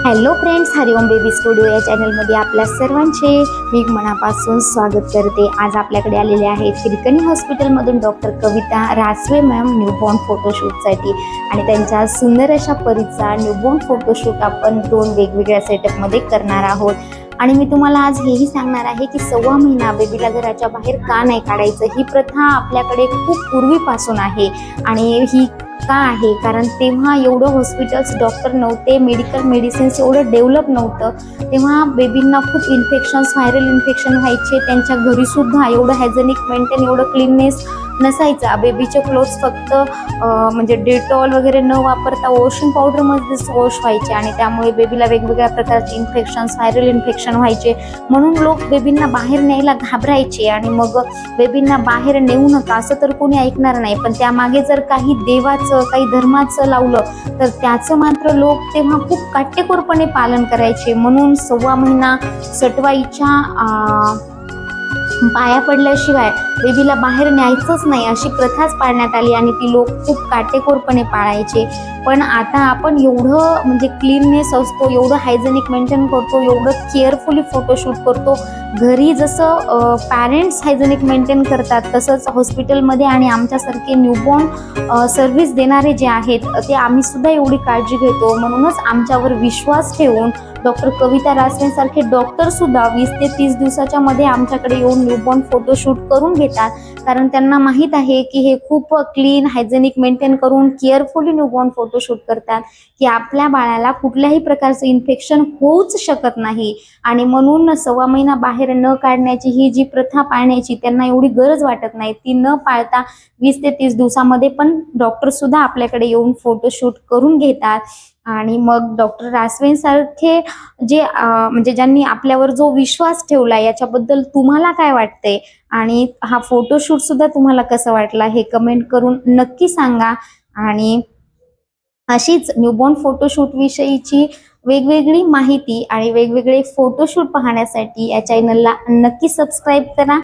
Hello friends, हरिओम baby studio या चॅनलमध्ये आपल्या सर्वांचे मी मनापासून स्वागत करते। आज आपल्याकडे आलेले आहेत हिरकणी हॉस्पिटलमधून डॉक्टर कविता रासवे मॅम न्यूबॉर्न फोटोशूटसाठी आणि त्यांच्या सुंदर अशा परीचा न्यूबॉर्न फोटोशूट आपण 2 वेगवेगळ्या सेटअपमध्ये करणार आहोत। आणि मी तुम्हाला आज हेही सांगणार आहे की 1.25 महिना बेबीला घराच्या बाहेर का नाही काढायचं। ही प्रथा आपल्याकडे खूप पूर्वीपासून आहे आणि ही का आहे कारण तेव्हा एवढं हॉस्पिटल्स डॉक्टर नव्हते, मेडिसिन्स एवढं डेव्हलप नव्हतं। तेव्हा बेबींना खूप इन्फेक्शन्स, व्हायरल इन्फेक्शन व्हायचे। त्यांच्या घरीसुद्धा एवढं हायजेनिक मेंटेन, एवढं क्लीननेस नसायचा। बेबीचे क्लोथ्स फक्त म्हणजे डेटॉल वगैरे न वापरता वॉशिंग पावडरमध्येच वॉश व्हायचे आणि त्यामुळे बेबीला वेगवेगळ्या प्रकारचे इन्फेक्शन्स, व्हायरल इन्फेक्शन व्हायचे। म्हणून लोक बेबींना बाहेर न्यायला घाबरायचे आणि मग बेबींना बाहेर नेऊ नका असं तर कोणी ऐकणार नाही। पण त्यामागे जर काही देवाचं, काही धर्माचं लावलं तर त्याचं मात्र लोक तेव्हा खूप काटेकोरपणे पालन करायचे। म्हणून 1.25 महिना सटवाईच्या पाया पडल्याशिवाय बेबीला बाहेर न्यायचंच नाही अशी प्रथाच पाळण्यात आली आणि ती लोक खूप काटेकोरपणे पाळायचे। पण आता आपण एवढं म्हणजे क्लीननेस असतो, एवढं हायजेनिक मेंटेन करतो, एवढं केअरफुली फोटोशूट करतो। घरी जसं पॅरेंट्स हायजेनिक मेंटेन करतात तसंच हॉस्पिटलमध्ये आणि आमच्यासारखे न्यूबॉर्न सर्व्हिस देणारे जे आहेत ते आम्ही सुद्धा एवढी काळजी घेतो। म्हणूनच आमच्यावर विश्वास ठेवून डॉक्टर कविता रासवे सारखे डॉक्टर सुद्धा 20 ते 30 दिवसाच्या मध्ये आमच्याकडे येऊन न्यूबॉर्न फोटोशूट करून घेतात। कारण त्यांना माहीत आहे की हे खूप क्लीन, हायजेनिक मेंटेन करून केअरफुली न्यूबॉर्न फोटोशूट करतात की आपल्या बाळाला कुठल्याही प्रकारचं इन्फेक्शन होऊच शकत नाही। आणि म्हणून 1.25 महिना बाहेर न काढण्याची ही जी प्रथा पाळण्याची त्यांना एवढी गरज वाटत नाही। ती न पाळता 20 ते 30 दिवसामध्ये पण डॉक्टर सुद्धा आपल्याकडे येऊन फोटोशूट करून घेतात। आणि मग डॉक्टर रासवेंसारखे जे म्हणजे ज्यांनी आपल्यावर जो विश्वास ठेवला याच्याबद्दल तुम्हाला काय वाटतंय आणि हा फोटोशूट सुद्धा तुम्हाला कसा वाटला हे कमेंट करून नक्की सांगा। आणि अशीच न्यूबॉर्न फोटोशूट विषयीची वेगवेगळी माहिती आणि वेगवेगळे फोटोशूट पाहण्यासाठी या चॅनलला नक्की सबस्क्राईब करा।